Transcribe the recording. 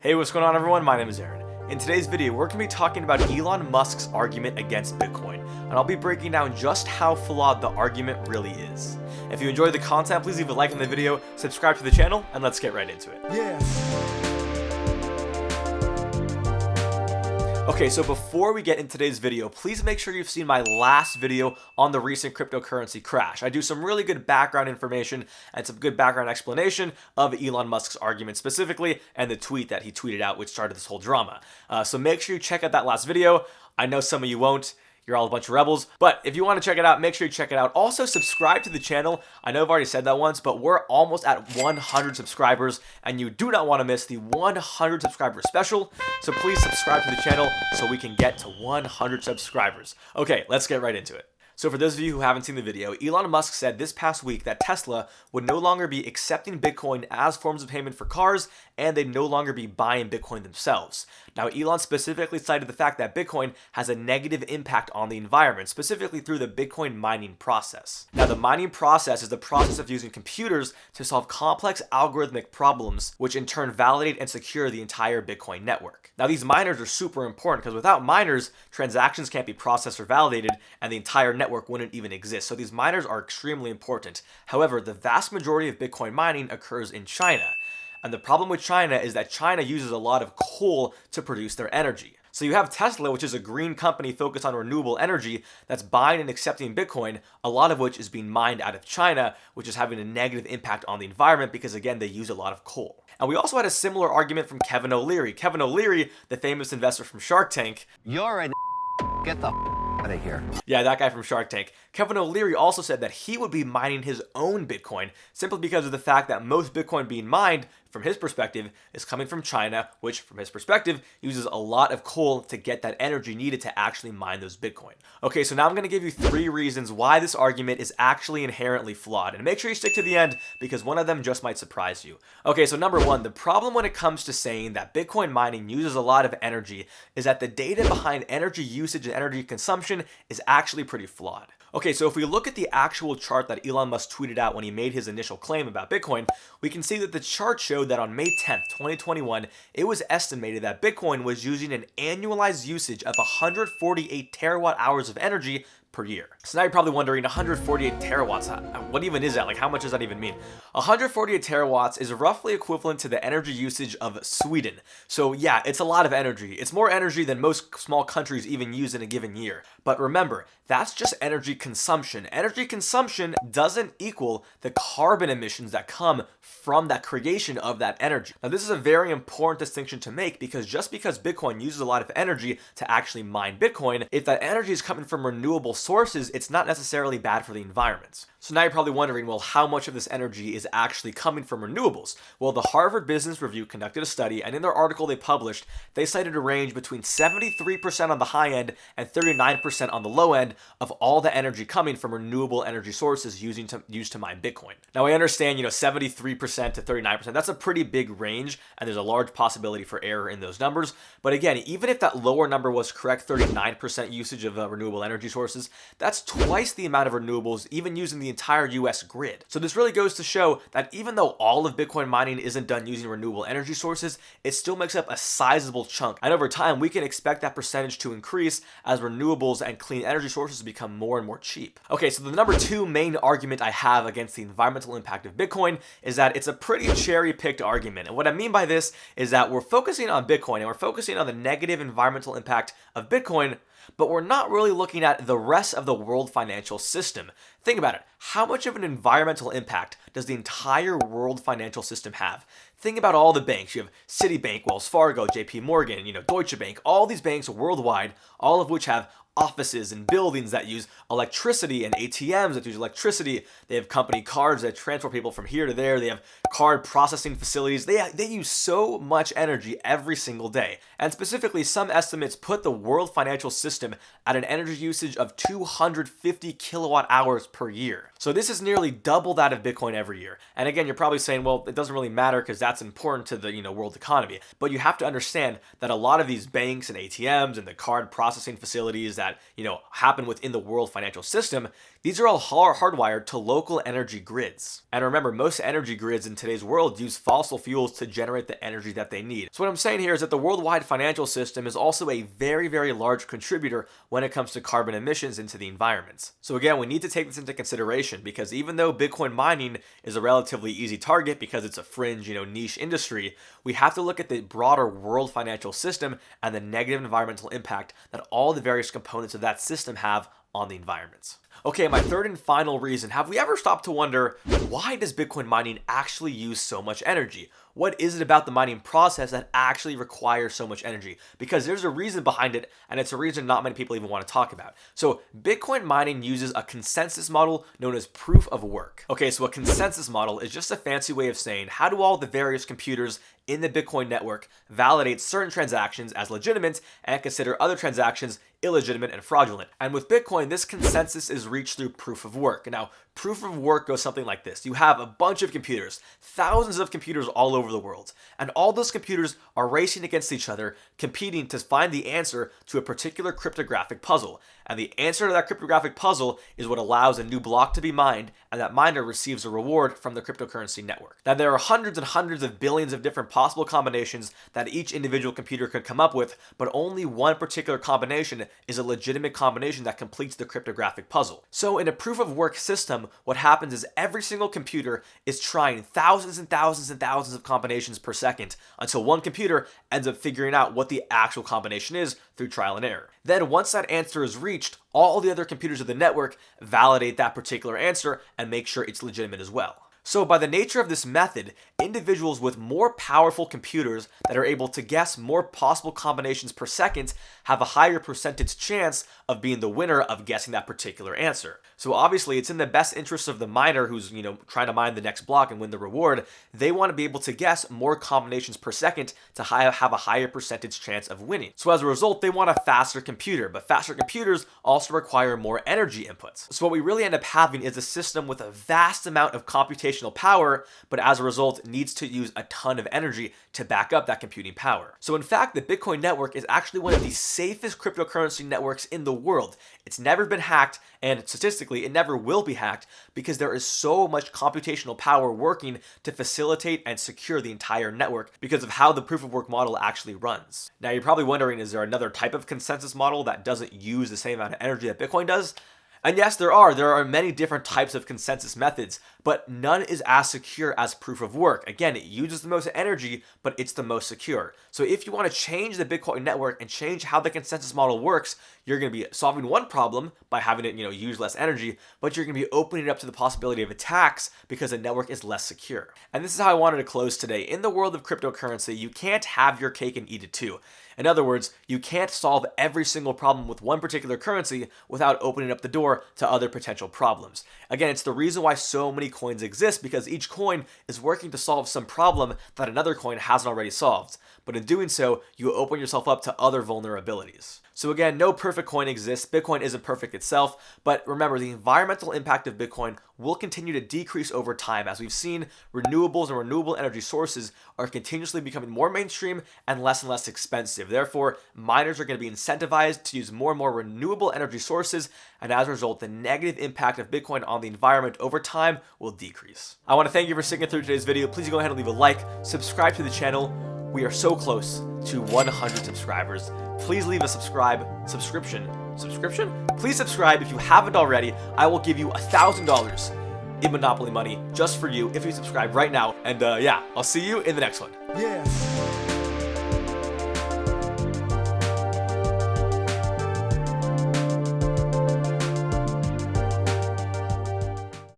Hey, what's going on everyone? My name is Aaron. In today's video, we're going to be talking about Elon Musk's argument against Bitcoin, and I'll be breaking down just how flawed the argument really is. If you enjoyed the content, please leave a like in the video, subscribe to the channel, and let's get right into it. Okay, so before we get into today's video, please make sure you've seen my last video on the recent cryptocurrency crash. I do some really good background information and some good background explanation of Elon Musk's argument specifically and the tweet that he tweeted out which started this whole drama. So make sure you check out that last video. I know some of you won't. You're all a bunch of rebels, but if you want to check it out, make sure you check it out. Also, subscribe to the channel. I know I've already said that once, but we're almost at 100 subscribers, and you do not want to miss the 100 subscriber special. So please subscribe to the channel so we can get to 100 subscribers. Okay, let's get right into it. So for those of you who haven't seen the video, Elon Musk said this past week that Tesla would no longer be accepting Bitcoin as forms of payment for cars, and they'd no longer be buying Bitcoin themselves. Now, Elon specifically cited the fact that Bitcoin has a negative impact on the environment, specifically through the Bitcoin mining process. Now, the mining process is the process of using computers to solve complex algorithmic problems, which in turn validate and secure the entire Bitcoin network. Now, these miners are super important because without miners, transactions can't be processed or validated, and the entire network wouldn't even exist. So these miners are extremely important. However, the vast majority of Bitcoin mining occurs in China. And the problem with China is that China uses a lot of coal to produce their energy. So you have Tesla, which is a green company focused on renewable energy that's buying and accepting Bitcoin, a lot of which is being mined out of China, which is having a negative impact on the environment because, again, they use a lot of coal. And we also had a similar argument from Kevin O'Leary. Kevin O'Leary, the famous investor from Shark Tank. You're an get the out of here. Yeah, that guy from Shark Tank. Kevin O'Leary also said that he would be mining his own Bitcoin simply because of the fact that most Bitcoin being mined, from his perspective, is coming from China, which, from his perspective, uses a lot of coal to get that energy needed to actually mine those Bitcoin. Okay, so now I'm going to give you 3 reasons why this argument is actually inherently flawed. And make sure you stick to the end because one of them just might surprise you. Okay, so number 1, the problem when it comes to saying that Bitcoin mining uses a lot of energy is that the data behind energy usage and energy consumption is actually pretty flawed. Okay, so if we look at the actual chart that Elon Musk tweeted out when he made his initial claim about Bitcoin, we can see that the chart showed that on May 10th, 2021, it was estimated that Bitcoin was using an annualized usage of 148 terawatt hours of energy per year. So now you're probably wondering, 148 terawatts, what even is that? Like, how much does that even mean? 148 terawatts is roughly equivalent to the energy usage of Sweden. So yeah, it's a lot of energy. It's more energy than most small countries even use in a given year. But remember, that's just energy consumption. Energy consumption doesn't equal the carbon emissions that come from that creation of that energy. Now, this is a very important distinction to make because just because Bitcoin uses a lot of energy to actually mine Bitcoin, if that energy is coming from renewable sources, it's not necessarily bad for the environment. So now you're probably wondering, well, how much of this energy is actually coming from renewables? Well, the Harvard Business Review conducted a study, and in their article they published, they cited a range between 73% on the high end and 39% on the low end of all the energy coming from renewable energy sources used to mine Bitcoin. Now, I understand, 73% to 39%, that's a pretty big range, and there's a large possibility for error in those numbers. But again, even if that lower number was correct, 39% usage of renewable energy sources, that's twice the amount of renewables even using the entire US grid. So this really goes to show that even though all of Bitcoin mining isn't done using renewable energy sources, it still makes up a sizable chunk. And over time, we can expect that percentage to increase as renewables and clean energy sources become more and more cheap. Okay, so the number 2 main argument I have against the environmental impact of Bitcoin is that it's a pretty cherry-picked argument. And what I mean by this is that we're focusing on Bitcoin and we're focusing on the negative environmental impact of Bitcoin, but we're not really looking at the rest of the world financial system. Think about it. How much of an environmental impact does the entire world financial system have? Think about all the banks. You have Citibank, Wells Fargo, JP Morgan, Deutsche Bank, all these banks worldwide, all of which have offices and buildings that use electricity and ATMs that use electricity. They have company cards that transport people from here to there. They have card processing facilities. They use so much energy every single day. And specifically, some estimates put the world financial system at an energy usage of 250 kilowatt hours per year. So this is nearly double that of Bitcoin every year. And again, you're probably saying, well, it doesn't really matter because that's important to the world economy. But you have to understand that a lot of these banks and ATMs and the card processing facilities that happen within the world financial system, these are all hardwired to local energy grids. And remember, most energy grids in today's world use fossil fuels to generate the energy that they need. So what I'm saying here is that the worldwide financial system is also a very, very large contributor when it comes to carbon emissions into the environment. So again, we need to take this into consideration, because even though Bitcoin mining is a relatively easy target because it's a fringe, niche industry, we have to look at the broader world financial system and the negative environmental impact that all the various components of that system have on the environment. Okay, my third and final reason. Have we ever stopped to wonder, why does Bitcoin mining actually use so much energy? What is it about the mining process that actually requires so much energy? Because there's a reason behind it, and it's a reason not many people even want to talk about. So Bitcoin mining uses a consensus model known as proof of work. Okay, so a consensus model is just a fancy way of saying, how do all the various computers in the Bitcoin network validate certain transactions as legitimate and consider other transactions illegitimate and fraudulent? And with Bitcoin, this consensus is reached through proof of work. Now, proof of work goes something like this. You have a bunch of computers, thousands of computers all over the world, and all those computers are racing against each other, competing to find the answer to a particular cryptographic puzzle. And the answer to that cryptographic puzzle is what allows a new block to be mined, and that miner receives a reward from the cryptocurrency network. Now, there are hundreds and hundreds of billions of different possible combinations that each individual computer could come up with, but only one particular combination is a legitimate combination that completes the cryptographic puzzle. So in a proof of work system, what happens is every single computer is trying thousands and thousands and thousands of combinations per second until one computer ends up figuring out what the actual combination is through trial and error. Then once that answer is reached, all the other computers of the network validate that particular answer and make sure it's legitimate as well. So by the nature of this method, individuals with more powerful computers that are able to guess more possible combinations per second have a higher percentage chance of being the winner of guessing that particular answer. So obviously it's in the best interest of the miner who's, trying to mine the next block and win the reward. They want to be able to guess more combinations per second to have a higher percentage chance of winning. So as a result, they want a faster computer, but faster computers also require more energy inputs. So what we really end up having is a system with a vast amount of computational power, but as a result needs to use a ton of energy to back up that computing power. So in fact, the Bitcoin network is actually one of the safest cryptocurrency networks in the world. It's never been hacked, and statistically it never will be hacked, because there is so much computational power working to facilitate and secure the entire network because of how the proof of work model actually runs. Now you're probably wondering, is there another type of consensus model that doesn't use the same amount of energy that Bitcoin does? And yes, there are many different types of consensus methods, but none is as secure as proof of work. Again, it uses the most energy, but it's the most secure. So if you want to change the Bitcoin network and change how the consensus model works, you're going to be solving one problem by having it, use less energy, but you're going to be opening it up to the possibility of attacks because the network is less secure. And this is how I wanted to close today. In the world of cryptocurrency, you can't have your cake and eat it too. In other words, you can't solve every single problem with one particular currency without opening up the door to other potential problems. Again, it's the reason why so many coins exist, because each coin is working to solve some problem that another coin hasn't already solved. But in doing so, you open yourself up to other vulnerabilities. So again, no perfect coin exists. Bitcoin isn't perfect itself, but remember, the environmental impact of Bitcoin will continue to decrease over time. As we've seen, renewables and renewable energy sources are continuously becoming more mainstream and less expensive. Therefore, miners are going to be incentivized to use more and more renewable energy sources, and as a result, the negative impact of Bitcoin on the environment over time will decrease. I want to thank you for sticking through today's video. Please go ahead and leave a like, subscribe to the channel. We are so close to 100 subscribers. Please leave a subscription. Please subscribe if you haven't already. I will give you $1,000 in Monopoly money just for you if you subscribe right now. And yeah, I'll see you in the next one. Yeah.